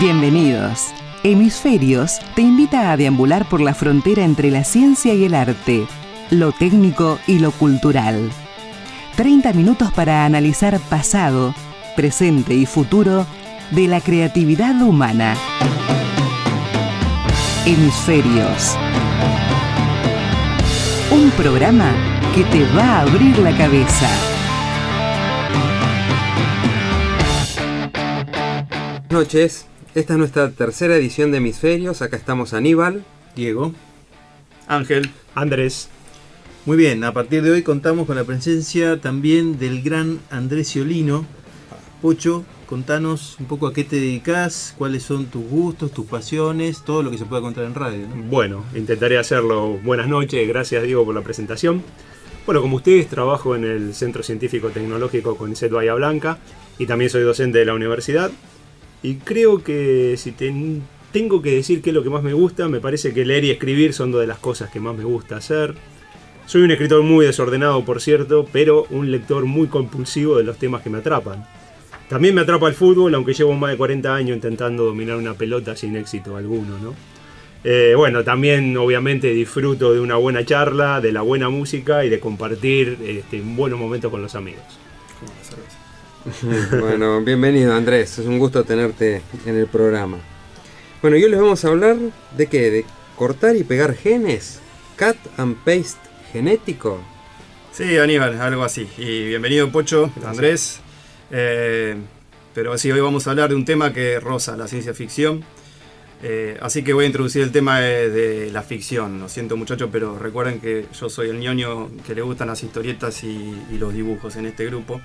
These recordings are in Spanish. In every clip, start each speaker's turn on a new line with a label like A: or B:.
A: Bienvenidos. Hemisferios te invita a deambular por la frontera entre la ciencia y el arte, lo técnico y lo cultural. 30 minutos para analizar pasado, presente y futuro de la creatividad humana. Hemisferios. Un programa que te va a abrir la cabeza.
B: Buenas noches. Esta es nuestra tercera edición de Hemisferios. Acá estamos Aníbal,
C: Diego, Ángel,
D: Andrés.
C: Muy bien, a partir de hoy contamos con la presencia también del gran Andrés Ciolino. Pocho, contanos un poco a qué te dedicas, cuáles son tus gustos, tus pasiones, todo lo que se pueda contar en radio, ¿no?
D: Bueno, intentaré hacerlo. Buenas noches, gracias Diego por la presentación. Bueno, como ustedes, trabajo en el Centro Científico Tecnológico CONICET Bahía Blanca y también soy docente de la universidad. Y creo que si tengo que decir qué es lo que más me gusta, me parece que leer y escribir son dos de las cosas que más me gusta hacer. Soy un escritor muy desordenado, por cierto, pero un lector muy compulsivo de los temas que me atrapan. También me atrapa el fútbol, aunque llevo más de 40 años intentando dominar una pelota sin éxito alguno, ¿no? Bueno, también obviamente disfruto de una buena charla, de la buena música y de compartir buenos momentos con los amigos.
C: Como la cerveza.
B: Bueno, bienvenido Andrés, es un gusto tenerte en el programa. Bueno, y hoy les vamos a hablar de qué, de cortar y pegar genes, cut and paste genético.
E: Sí, Aníbal, algo así. Y bienvenido Pocho, Andrés. Pero sí, hoy vamos a hablar de un tema que roza la ciencia ficción. Así que voy a introducir el tema de la ficción. Lo siento muchachos, pero recuerden que yo soy el ñoño que le gustan las historietas y los dibujos en este grupo.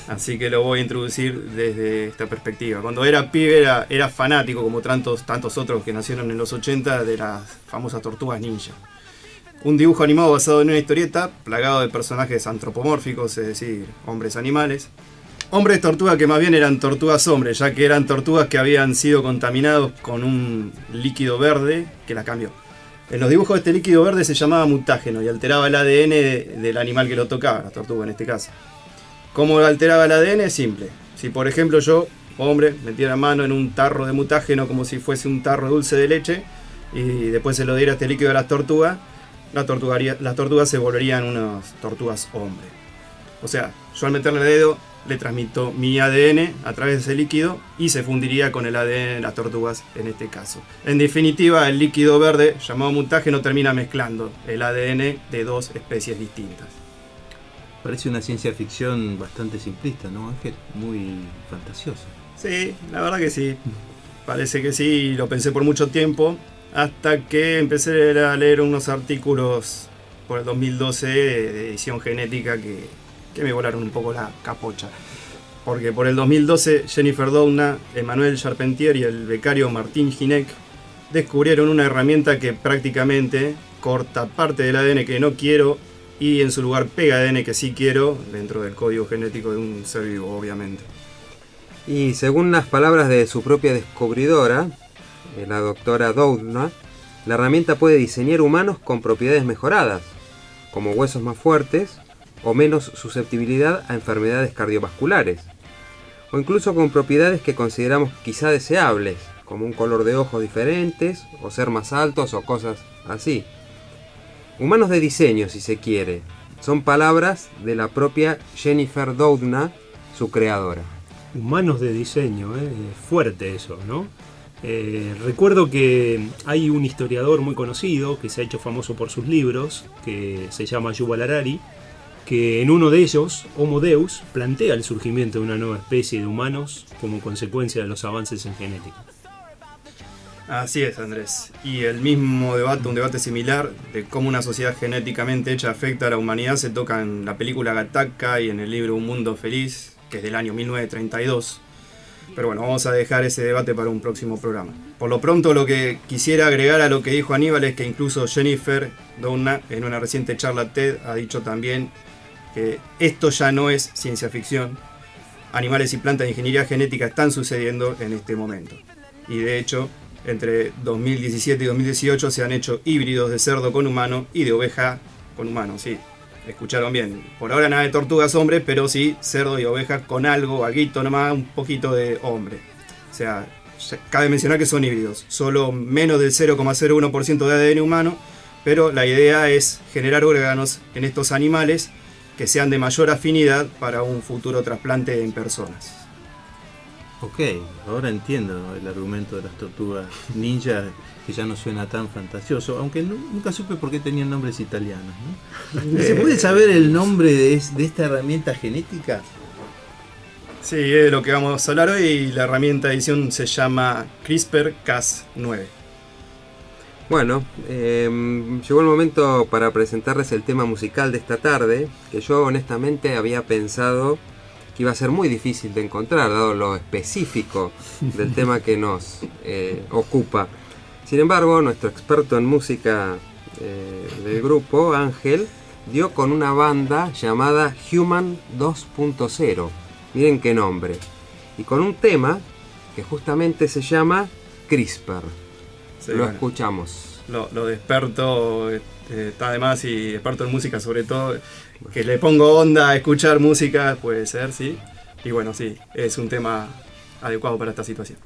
E: Así que lo voy a introducir desde esta perspectiva. Cuando era pibe era fanático, como tantos otros que nacieron en los 80, de las famosas Tortugas Ninja. Un dibujo animado basado en una historieta, plagado de personajes antropomórficos, es decir, hombres animales. Hombres tortugas que más bien eran tortugas hombres, ya que eran tortugas que habían sido contaminados con un líquido verde que las cambió. En los dibujos este líquido verde se llamaba mutágeno y alteraba el ADN del animal que lo tocaba, la tortuga en este caso. ¿Cómo alteraba el ADN? Es simple. Si por ejemplo yo, hombre, metiera la mano en un tarro de mutágeno como si fuese un tarro dulce de leche y después se lo diera este líquido a las tortugas se volverían unas tortugas hombre. O sea, yo al meterle el dedo le transmito mi ADN a través de ese líquido y se fundiría con el ADN de las tortugas en este caso. En definitiva, el líquido verde llamado mutágeno termina mezclando el ADN de dos especies distintas.
C: Parece una ciencia ficción bastante simplista, ¿no, Ángel? Muy fantasiosa.
E: Sí, la verdad que sí. Parece que sí, lo pensé por mucho tiempo, hasta que empecé a leer unos artículos por el 2012 de edición genética que me volaron un poco la capocha. Porque por el 2012 Jennifer Doudna, Emmanuel Charpentier y el becario Martin Hinek descubrieron una herramienta que prácticamente corta parte del ADN que no quiero y en su lugar pega ADN que sí quiero dentro del código genético de un ser vivo, obviamente.
B: Y según las palabras de su propia descubridora, la doctora Doudna, la herramienta puede diseñar humanos con propiedades mejoradas, como huesos más fuertes o menos susceptibilidad a enfermedades cardiovasculares, o incluso con propiedades que consideramos quizá deseables, como un color de ojos diferentes, o ser más altos, o cosas así. Humanos de diseño, si se quiere. Son palabras de la propia Jennifer Doudna, su creadora.
D: Humanos de diseño, fuerte eso, ¿no? Recuerdo que hay un historiador muy conocido que se ha hecho famoso por sus libros, que se llama Yuval Harari, que en uno de ellos, Homo Deus, plantea el surgimiento de una nueva especie de humanos como consecuencia de los avances en genética.
E: Así es, Andrés. Y el mismo debate, un debate similar de cómo una sociedad genéticamente hecha afecta a la humanidad, se toca en la película Gattaca y en el libro Un Mundo Feliz, que es del año 1932. Pero bueno, vamos a dejar ese debate para un próximo programa. Por lo pronto, lo que quisiera agregar a lo que dijo Aníbal es que incluso Jennifer Doudna, en una reciente charla TED, ha dicho también que esto ya no es ciencia ficción. Animales y plantas de ingeniería genética están sucediendo en este momento. Y de hecho, entre 2017 y 2018 se han hecho híbridos de cerdo con humano y de oveja con humano, sí. Escucharon bien. Por ahora nada de tortugas hombres, pero sí cerdo y oveja con algo nomás, un poquito de hombre. O sea, cabe mencionar que son híbridos, solo menos del 0,01% de ADN humano, pero la idea es generar órganos en estos animales que sean de mayor afinidad para un futuro trasplante en personas.
C: Ok, ahora entiendo el argumento de las tortugas ninja, que ya no suena tan fantasioso, aunque nunca supe por qué tenían nombres italianos, ¿no? ¿Se puede saber el nombre de esta herramienta genética?
E: Sí, es de lo que vamos a hablar hoy, y la herramienta de edición se llama CRISPR-Cas9.
B: Bueno, llegó el momento para presentarles el tema musical de esta tarde, que yo honestamente había pensado que iba a ser muy difícil de encontrar, dado lo específico del tema que nos ocupa. Sin embargo, nuestro experto en música del grupo, Ángel, dio con una banda llamada Human 2.0. Miren qué nombre. Y con un tema que justamente se llama CRISPR.
E: Sí,
B: Lo
E: bueno,
B: escuchamos.
E: lo de experto está de más, y experto en música sobre todo, que le pongo onda a escuchar música, puede ser, sí. Y bueno, sí, es un tema adecuado para esta situación.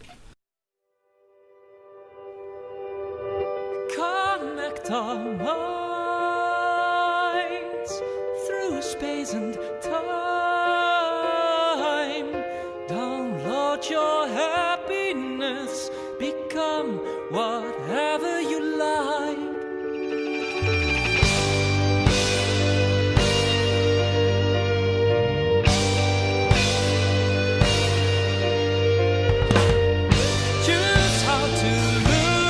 F: Connect our minds through space and time. Download your happiness, become whatever you like. Choose how to look,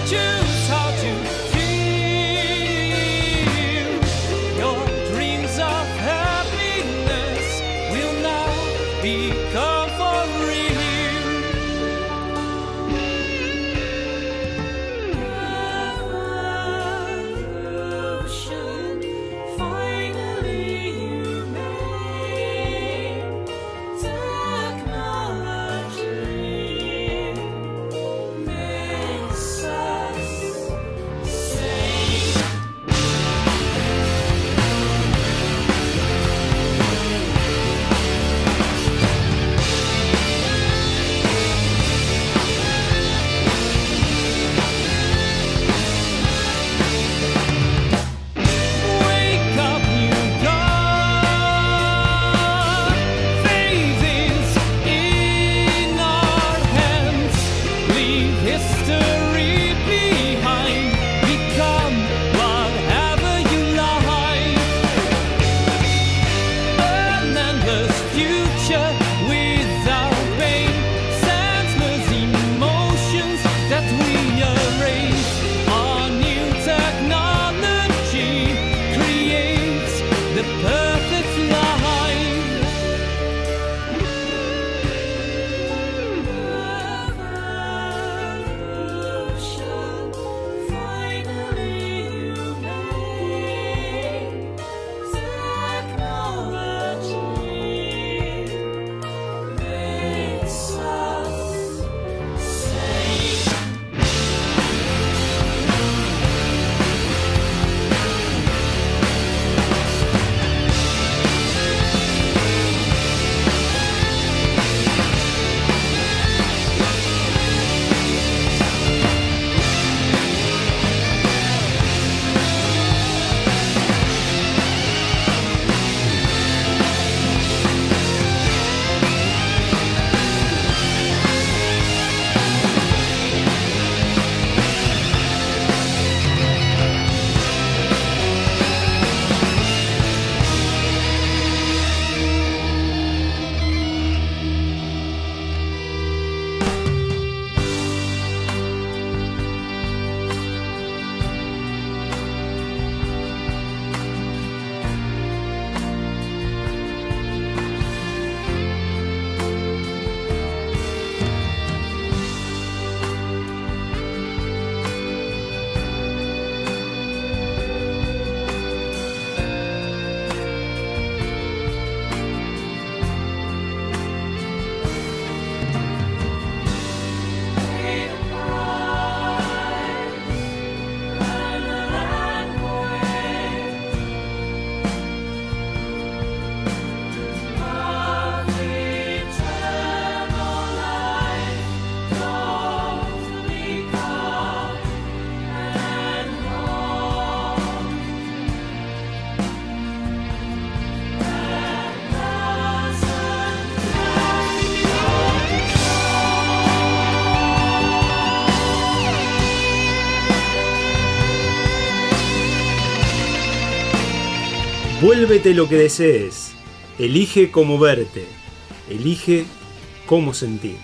F: choose how to feel. Your dreams of happiness will now become for real. Evolution, finally you made technology makes us sane.
D: Vuélvete lo que desees. Elige cómo verte. Elige cómo sentir.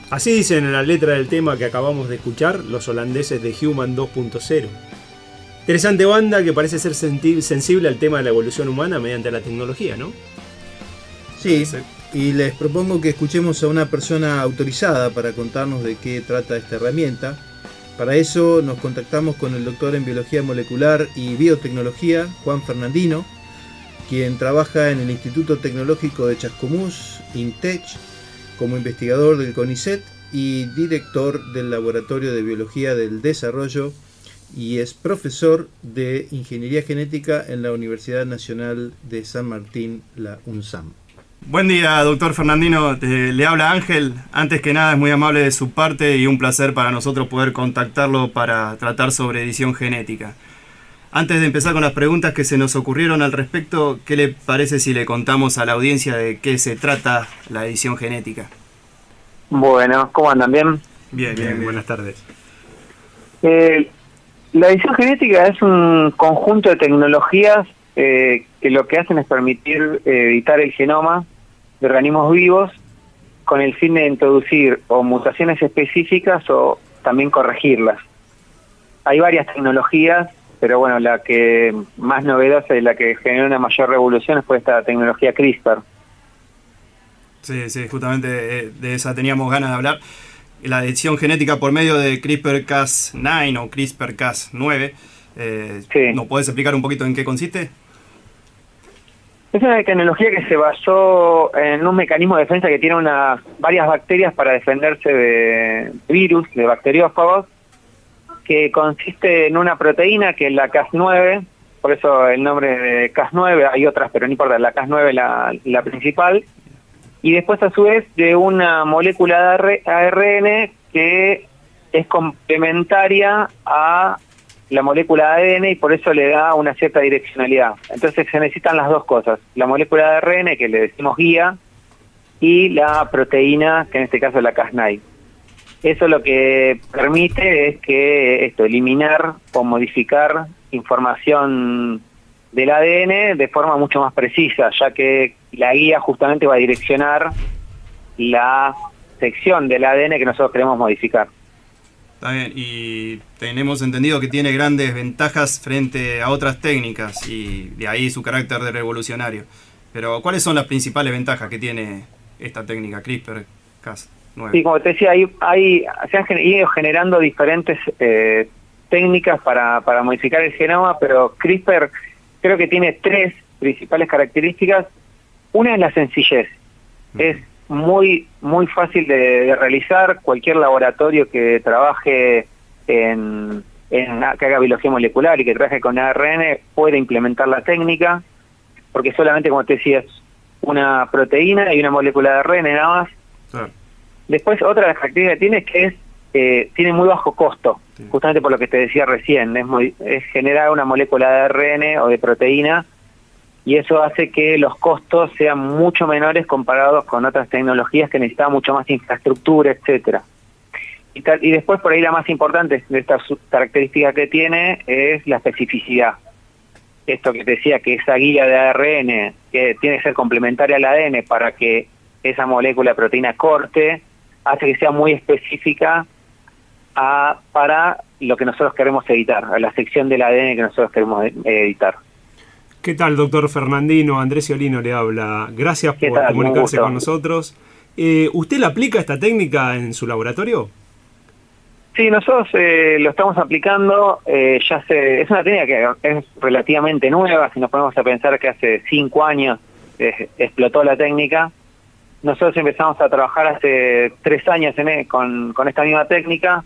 D: Así dicen en la letra del tema que acabamos de escuchar los holandeses de Human 2.0. Interesante banda que parece ser sensible al tema de la evolución humana mediante la tecnología, ¿no?
C: Sí, y les propongo que escuchemos a una persona autorizada para contarnos de qué trata esta herramienta. Para eso nos contactamos con el doctor en Biología Molecular y Biotecnología, Juan Fernandino, quien trabaja en el Instituto Tecnológico de Chascomús, INTECH, como investigador del CONICET y director del Laboratorio de Biología del Desarrollo, y es profesor de Ingeniería Genética en la Universidad Nacional de San Martín, la UNSAM.
E: Buen día, doctor Fernandino. Le habla Ángel. Antes que nada, es muy amable de su parte y un placer para nosotros poder contactarlo para tratar sobre edición genética. Antes de empezar con las preguntas que se nos ocurrieron al respecto, ¿qué le parece si le contamos a la audiencia de qué se trata la edición genética?
G: Bueno, ¿cómo andan? ¿Bien?
E: Bien.
D: Buenas tardes.
G: La edición genética es un conjunto de tecnologías que lo que hacen es permitir editar el genoma de organismos vivos con el fin de introducir o mutaciones específicas o también corregirlas. Hay varias tecnologías, pero bueno, la que más novedosa y la que generó una mayor revolución fue esta tecnología CRISPR.
E: Sí, justamente de esa teníamos ganas de hablar. La edición genética por medio de CRISPR-Cas9 o CRISPR-Cas9.
G: Sí.
E: ¿Nos puedes explicar un poquito en qué consiste?
G: Es una tecnología que se basó en un mecanismo de defensa que tiene varias bacterias para defenderse de virus, de bacteriófagos, que consiste en una proteína que es la Cas9, por eso el nombre de Cas9, hay otras pero no importa, la Cas9 es la principal, y después a su vez de una molécula de ARN que es complementaria a la molécula de ADN y por eso le da una cierta direccionalidad. Entonces se necesitan las dos cosas, la molécula de ARN, que le decimos guía, y la proteína, que en este caso es la Cas9. Eso lo que permite es que eliminar o modificar información del ADN de forma mucho más precisa, ya que la guía justamente va a direccionar la sección del ADN que nosotros queremos modificar.
E: Está bien, y tenemos entendido que tiene grandes ventajas frente a otras técnicas y de ahí su carácter de revolucionario. Pero ¿cuáles son las principales ventajas que tiene esta técnica CRISPR-Cas9?
G: Sí, como te decía, se han ido generando diferentes técnicas para modificar el genoma, pero CRISPR creo que tiene tres principales características. Una es la sencillez. Es muy fácil de realizar. Cualquier laboratorio que trabaje que haga biología molecular y que trabaje con ARN puede implementar la técnica, porque solamente, como te decía, es una proteína y una molécula de ARN nada más.
E: Claro.
G: Después, otra de las características que tiene es que tiene muy bajo costo, sí. Justamente por lo que te decía recién, es generar una molécula de ARN o de proteína, y eso hace que los costos sean mucho menores comparados con otras tecnologías que necesitan mucho más infraestructura, etcétera. Y después, por ahí la más importante de estas características que tiene es la especificidad. Esto que te decía, que esa guía de ARN que tiene que ser complementaria al ADN para que esa molécula de proteína corte, hace que sea muy específica para lo que nosotros queremos editar, a la sección del ADN que nosotros queremos editar.
D: ¿Qué tal, doctor Fernandino? Andrés Ciolino le habla. Gracias por comunicarse con nosotros. ¿Usted le aplica esta técnica en su laboratorio?
G: Sí, nosotros lo estamos aplicando. Es una técnica que es relativamente nueva. Si nos ponemos a pensar que hace 5 años explotó la técnica. Nosotros empezamos a trabajar hace 3 años con esta misma técnica.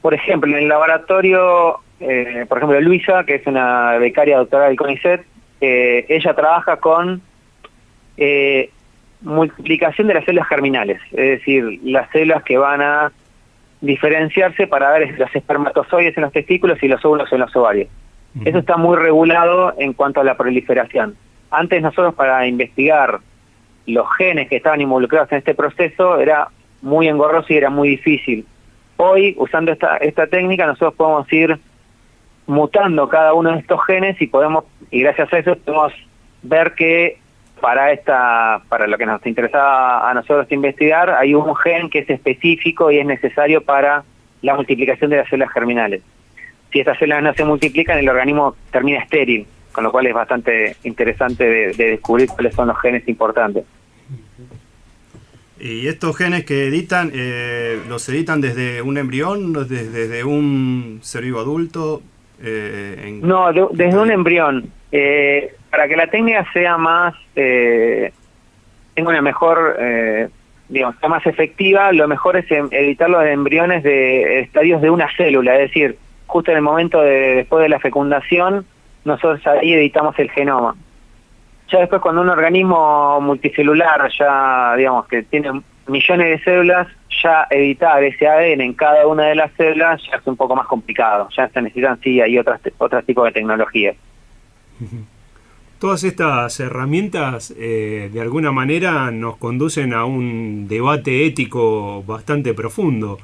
G: Por ejemplo, en el laboratorio, por ejemplo, Luisa, que es una becaria doctoral del CONICET, ella trabaja con multiplicación de las células germinales, es decir, las células que van a diferenciarse para ver los espermatozoides en los testículos y los óvulos en los ovarios. Eso está muy regulado en cuanto a la proliferación. Antes nosotros, para investigar los genes que estaban involucrados en este proceso, era muy engorroso y era muy difícil. Hoy, usando esta técnica, nosotros podemos ir mutando cada uno de estos genes y gracias a eso podemos ver que para lo que nos interesaba a nosotros investigar, hay un gen que es específico y es necesario para la multiplicación de las células germinales. Si estas células no se multiplican, el organismo termina estéril, con lo cual es bastante interesante de descubrir cuáles son los genes importantes.
E: ¿Y estos genes que editan, los editan desde un embrión, desde un ser vivo adulto?
G: No, desde un embrión. Para que la técnica sea más, tenga una mejor, digamos, sea más efectiva, lo mejor es editar los embriones de estadios de una célula, es decir, justo en el momento después de la fecundación, nosotros ahí editamos el genoma. Ya después cuando un organismo multicelular, ya digamos que tiene millones de células, ya editar ese ADN en cada una de las células ya es un poco más complicado, ya se necesitan, sí, hay otros tipos de tecnologías.
D: Todas estas herramientas de alguna manera nos conducen a un debate ético bastante profundo.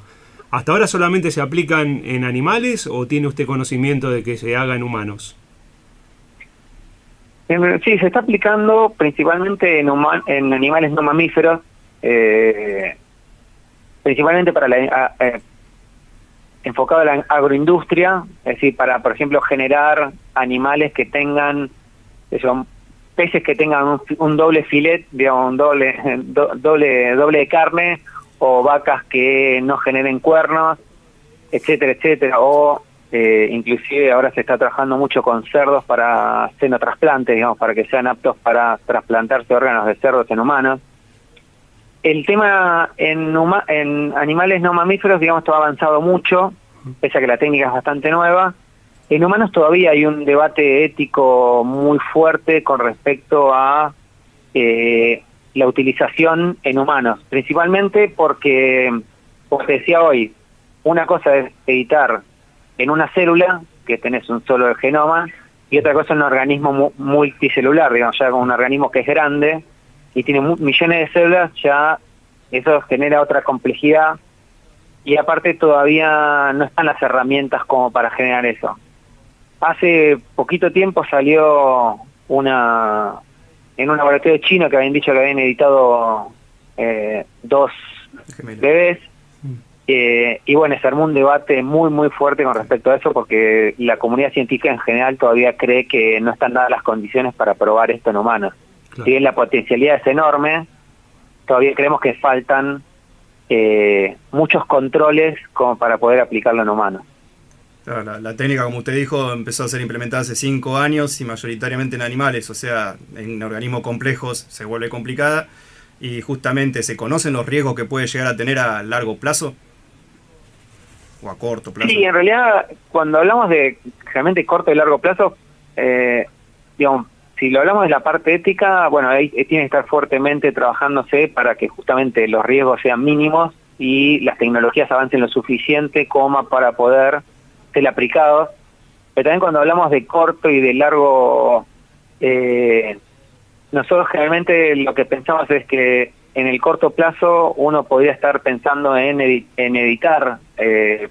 D: ¿Hasta ahora solamente se aplican en animales o tiene usted conocimiento de que se haga en humanos?
G: Sí, se está aplicando principalmente en animales no mamíferos, principalmente para enfocado a la agroindustria, es decir, para, por ejemplo, generar animales que tengan, peces que tengan un doble filet, digamos, un doble de carne, o vacas que no generen cuernos, etcétera, etcétera, o inclusive ahora se está trabajando mucho con cerdos para senotrasplantes, digamos, para que sean aptos para trasplantarse órganos de cerdos en humanos. El tema en animales no mamíferos, digamos, todo ha avanzado mucho, pese a que la técnica es bastante nueva. En humanos todavía hay un debate ético muy fuerte con respecto a la utilización en humanos, principalmente porque, como te decía hoy, una cosa es editar en una célula, que tenés un solo genoma, y otra cosa es un organismo multicelular, digamos, ya con un organismo que es grande y tiene millones de células, ya eso genera otra complejidad, y aparte todavía no están las herramientas como para generar eso. Hace poquito tiempo salió en un laboratorio chino que habían dicho que habían editado 2 bebés, y bueno, se armó un debate muy muy fuerte con respecto a eso, porque la comunidad científica en general todavía cree que no están dadas las condiciones para probar esto en humanos. Claro. Si bien la potencialidad es enorme, todavía creemos que faltan muchos controles como para poder aplicarlo en humanos.
E: Claro, la técnica, como usted dijo, empezó a ser implementada hace 5 años y mayoritariamente en animales, o sea, en organismos complejos se vuelve complicada, y justamente se conocen los riesgos que puede llegar a tener a largo plazo o a corto plazo.
G: Sí, en realidad cuando hablamos de realmente corto y largo plazo, digamos, si lo hablamos de la parte ética, bueno, ahí tiene que estar fuertemente trabajándose para que justamente los riesgos sean mínimos y las tecnologías avancen lo suficiente como para poder ser aplicados. Pero también cuando hablamos de corto y de largo, nosotros generalmente lo que pensamos es que en el corto plazo uno podría estar pensando en editar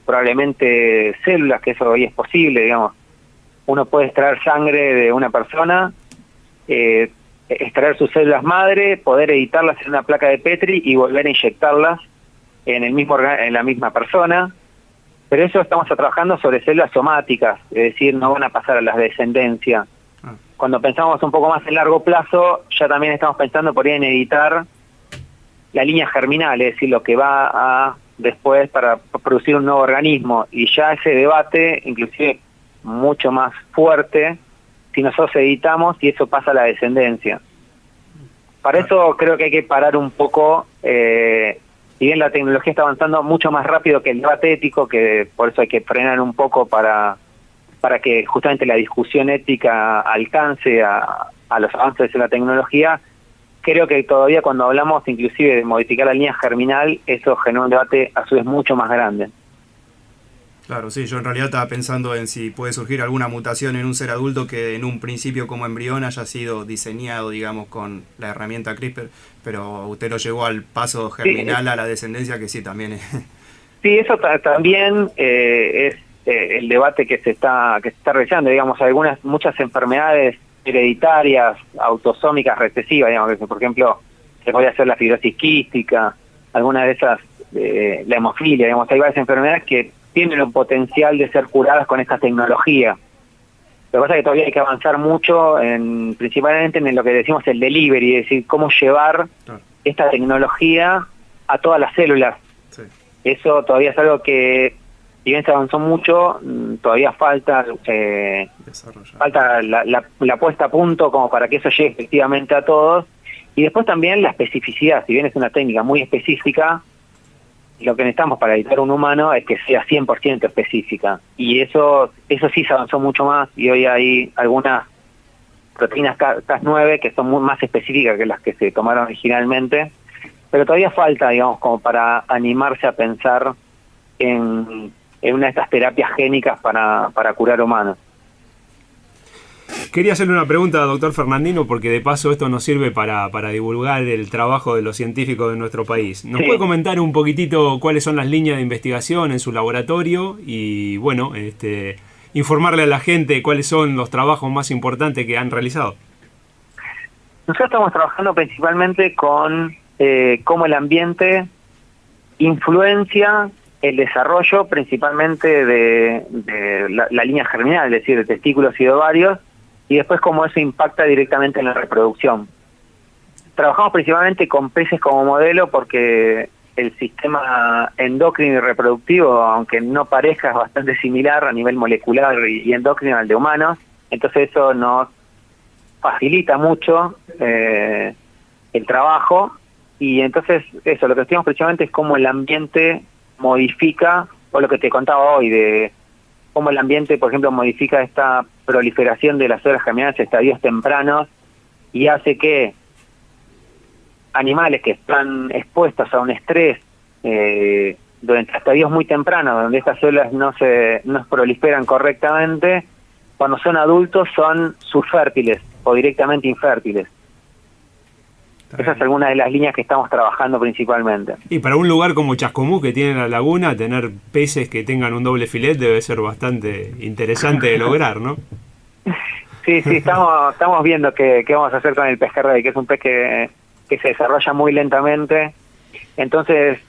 G: probablemente células, que eso hoy es posible, digamos. Uno puede extraer sangre de una persona, extraer sus células madre, poder editarlas en una placa de Petri y volver a inyectarlas en la misma persona. Pero eso estamos trabajando sobre células somáticas, es decir, no van a pasar a la descendencia. Cuando pensamos un poco más en largo plazo, ya también estamos pensando por ahí en editar la línea germinal, es decir, lo que va a después para producir un nuevo organismo. Y ya ese debate, inclusive mucho más fuerte, si nosotros editamos y eso pasa a la descendencia. Para eso creo que hay que parar un poco, si bien la tecnología está avanzando mucho más rápido que el debate ético, que por eso hay que frenar un poco para que justamente la discusión ética alcance a los avances de la tecnología. Creo que todavía cuando hablamos inclusive de modificar la línea germinal, eso genera un debate a su vez mucho más grande.
E: Claro, sí, yo en realidad estaba pensando en si puede surgir alguna mutación en un ser adulto que en un principio como embrión haya sido diseñado, digamos, con la herramienta CRISPR, pero usted lo llevó al paso germinal, a la descendencia, que sí, también es...
G: Sí, eso también es el debate que se está realizando, digamos, muchas enfermedades hereditarias, autosómicas recesivas, digamos, que por ejemplo se podría hacer la fibrosis quística, algunas de esas, la hemofilia, digamos, hay varias enfermedades que tienen un potencial de ser curadas con esta tecnología. Lo que pasa es que todavía hay que avanzar mucho, principalmente en lo que decimos el delivery, es decir, cómo llevar esta tecnología a todas las células.
E: Sí.
G: Eso todavía es algo que, si bien se avanzó mucho, todavía falta la puesta a punto como para que eso llegue efectivamente a todos. Y después también la especificidad, si bien es una técnica muy específica, lo que necesitamos para editar un humano es que sea 100% específica. Y eso sí se avanzó mucho más, y hoy hay algunas proteínas Cas9 que son más específicas que las que se tomaron originalmente, pero todavía falta, digamos, como para animarse a pensar en una de estas terapias génicas para curar humanos.
D: Quería hacerle una pregunta, doctor Fernandino, porque de paso esto nos sirve para divulgar el trabajo de los científicos de nuestro país. ¿Nos puede comentar un poquitito cuáles son las líneas de investigación en su laboratorio? Y bueno, informarle a la gente cuáles son los trabajos más importantes que han realizado.
G: Nosotros estamos trabajando principalmente con cómo el ambiente influencia el desarrollo principalmente de la línea germinal, es decir, de testículos y de ovarios, y después cómo eso impacta directamente en la reproducción. Trabajamos principalmente con peces como modelo porque el sistema endocrino y reproductivo, aunque no parezca, es bastante similar a nivel molecular y endocrino al de humanos. Entonces eso nos facilita mucho el trabajo, y entonces eso, lo que estudiamos principalmente es cómo el ambiente modifica, o lo que te contaba hoy, de cómo el ambiente, por ejemplo, modifica esta proliferación de las células germinales a estadios tempranos y hace que animales que están expuestos a un estrés durante estadios muy tempranos, donde estas células no proliferan correctamente, cuando son adultos son subfértiles o directamente infértiles. Esa es alguna de las líneas que estamos trabajando principalmente.
D: Y para un lugar como Chascomús, que tiene la laguna, tener peces que tengan un doble filet debe ser bastante interesante de lograr, ¿no?
G: Sí, estamos viendo qué vamos a hacer con el pejerrey, que es un pez que se desarrolla muy lentamente. Entonces,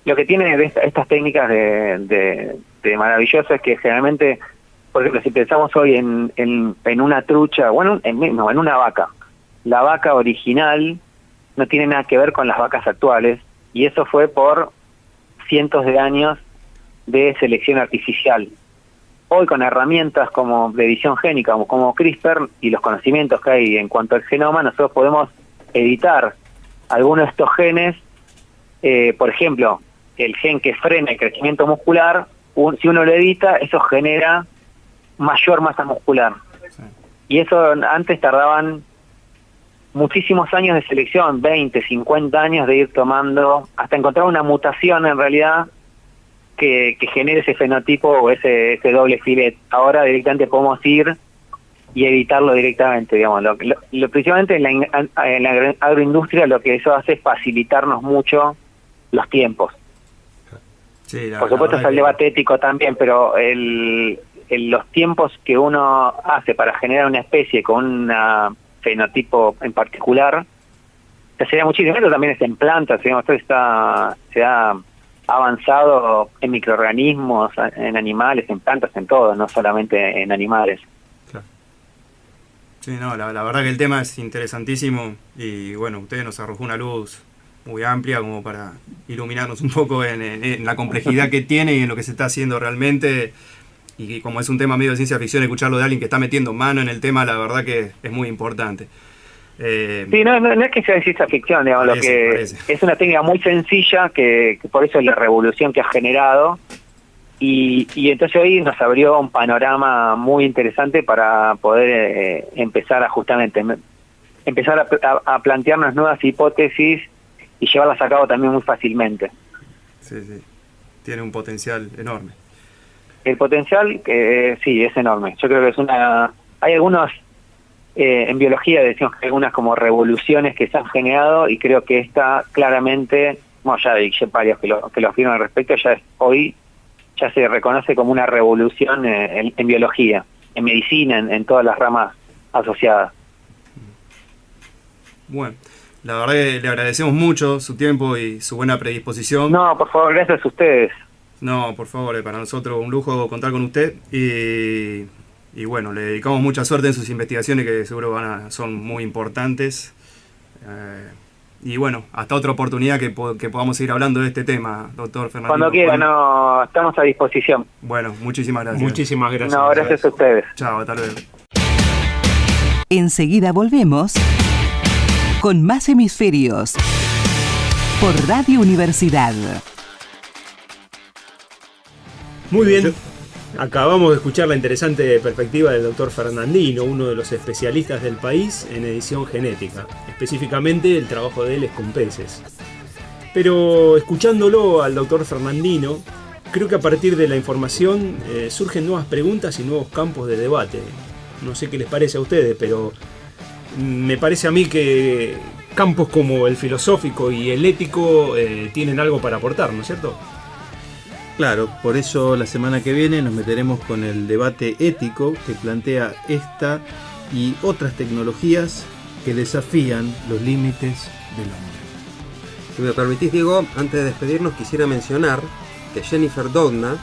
G: lo que tiene de estas técnicas de maravilloso es que generalmente, por ejemplo, si pensamos hoy en una trucha, bueno, en una vaca, la vaca original no tiene nada que ver con las vacas actuales, y eso fue por cientos de años de selección artificial. Hoy, con herramientas como de edición génica, como CRISPR, y los conocimientos que hay en cuanto al genoma, nosotros podemos editar algunos de estos genes. Por ejemplo, el gen que frena el crecimiento muscular, si uno lo edita, eso genera mayor masa muscular. Sí. Y eso antes tardaban muchísimos años de selección, 20, 50 años de ir tomando, hasta encontrar una mutación en realidad que genere ese fenotipo o ese doble filet. Ahora directamente podemos ir y editarlo directamente, digamos. Principalmente en la agroindustria lo que eso hace es facilitarnos mucho los tiempos. Sí, por supuesto es el debate ético también, pero los tiempos que uno hace para generar una especie con un fenotipo en particular, sería muchísimo. Esto también es en plantas, digamos, esto se ha avanzado en microorganismos, en animales, en plantas, en todo, no solamente en animales.
E: Claro. Sí, no, la verdad que el tema es interesantísimo, y bueno, ustedes nos arrojó una luz muy amplia como para iluminarnos un poco en la complejidad que tiene y en lo que se está haciendo realmente. Y como es un tema medio de ciencia ficción, escucharlo de alguien que está metiendo mano en el tema, la verdad que es muy importante.
G: Sí, no es que sea de ciencia ficción, digamos, parece. Es una técnica muy sencilla que por eso es la revolución que ha generado, y entonces hoy nos abrió un panorama muy interesante para poder empezar a plantearnos nuevas hipótesis y llevarlas a cabo también muy fácilmente.
E: Sí, tiene un potencial enorme.
G: El potencial, sí, es enorme. Yo creo que hay algunos, en biología decimos que hay algunas como revoluciones que se han generado, y creo que esta claramente, bueno, ya hay varios que lo afirman al respecto, ya ya se reconoce como una revolución en biología, en medicina, en todas las ramas asociadas.
E: Bueno, la verdad que le agradecemos mucho su tiempo y su buena predisposición.
G: No, por favor, gracias a ustedes.
E: No, por favor, para nosotros un lujo contar con usted y bueno, le dedicamos mucha suerte en sus investigaciones que seguro son muy importantes. Y bueno, hasta otra oportunidad que podamos seguir hablando de este tema, doctor Fernando.
G: Cuando quiera, no, estamos a disposición.
E: Bueno, muchísimas gracias.
D: Muchísimas gracias.
G: No, gracias a ustedes.
E: Chao, hasta luego.
A: Enseguida volvemos con más hemisferios por Radio Universidad.
D: Muy bien. Acabamos de escuchar la interesante perspectiva del doctor Fernandino, uno de los especialistas del país en edición genética. Específicamente el trabajo de él es con peces. Pero escuchándolo al doctor Fernandino, creo que a partir de la información surgen nuevas preguntas y nuevos campos de debate. No sé qué les parece a ustedes, pero me parece a mí que campos como el filosófico y el ético tienen algo para aportar, ¿no es cierto?
C: Claro, por eso la semana que viene nos meteremos con el debate ético que plantea esta y otras tecnologías que desafían los límites del hombre.
B: Si me permitís, Diego, antes de despedirnos quisiera mencionar que Jennifer Doudna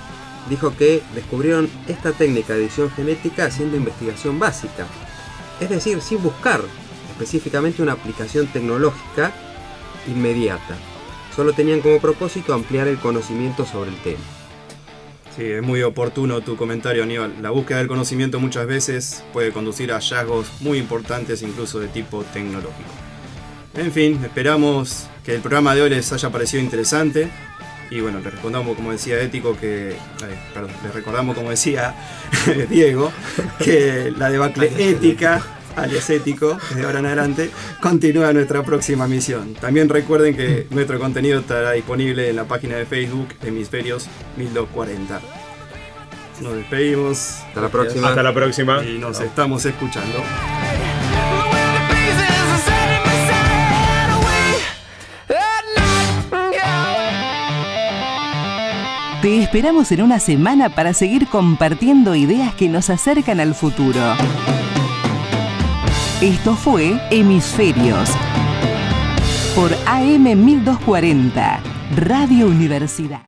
B: dijo que descubrieron esta técnica de edición genética haciendo investigación básica, es decir, sin buscar específicamente una aplicación tecnológica inmediata. Solo tenían como propósito ampliar el conocimiento sobre el tema.
E: Sí, es muy oportuno tu comentario, Aníbal. La búsqueda del conocimiento muchas veces puede conducir a hallazgos muy importantes, incluso de tipo tecnológico. En fin, esperamos que el programa de hoy les haya parecido interesante. Y bueno, les recordamos, como decía les recordamos, como decía Diego, que la debacle ética, alias ético, desde ahora en adelante, continúa nuestra próxima misión. También recuerden que nuestro contenido estará disponible en la página de Facebook Hemisferios 1240. Nos despedimos.
B: Hasta la próxima.
D: Hasta la próxima.
E: Y nos estamos escuchando.
A: Te esperamos en una semana para seguir compartiendo ideas que nos acercan al futuro. Esto fue Hemisferios por AM 1240, Radio Universidad.